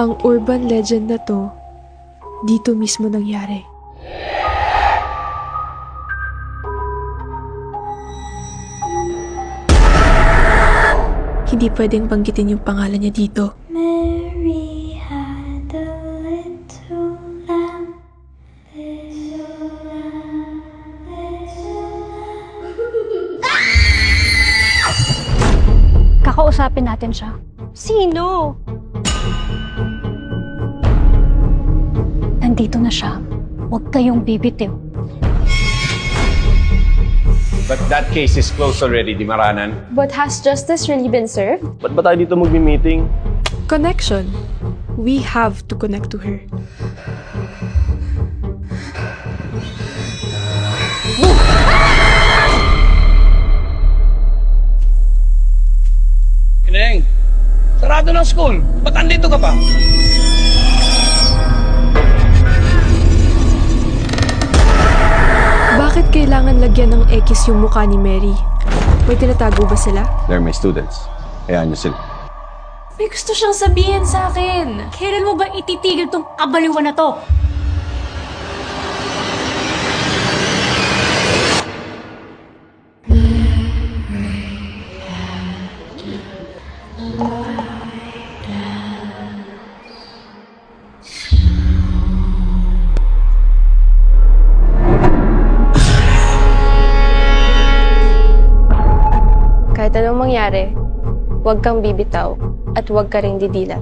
Ang urban legend na to, dito mismo nangyari. Hindi pwedeng banggitin yung pangalan niya dito. Mary had a little lamb, little lamb, little lamb. Kakausapin natin siya. Sino? Nandito na siya. Huwag kayong bibitiw. But that case is closed already, Di Maranan. But has justice really been served? Ba't ba tayo dito magmi-meeting? Connection. We have to connect to her. Ineng, sarado ng school. Ba't andito ka pa? Bakit kailangan lagyan ng X yung mukha ni Mary? May tinatago ba sila? They're my students. Hayaan niyo sila. May gusto siyang sabihin sa akin. Kailan mo ba ititigil tong kabaliwan na to? Kahit anong mangyari, huwag kang bibitaw at huwag ka ring didilat.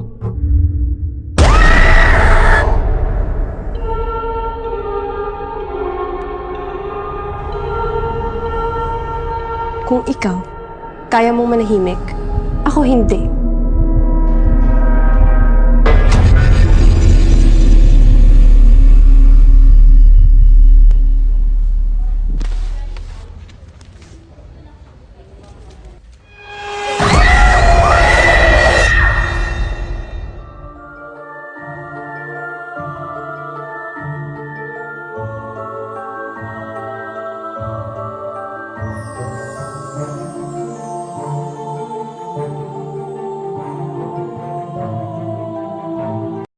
Kung ikaw, kaya mong manahimik, ako hindi.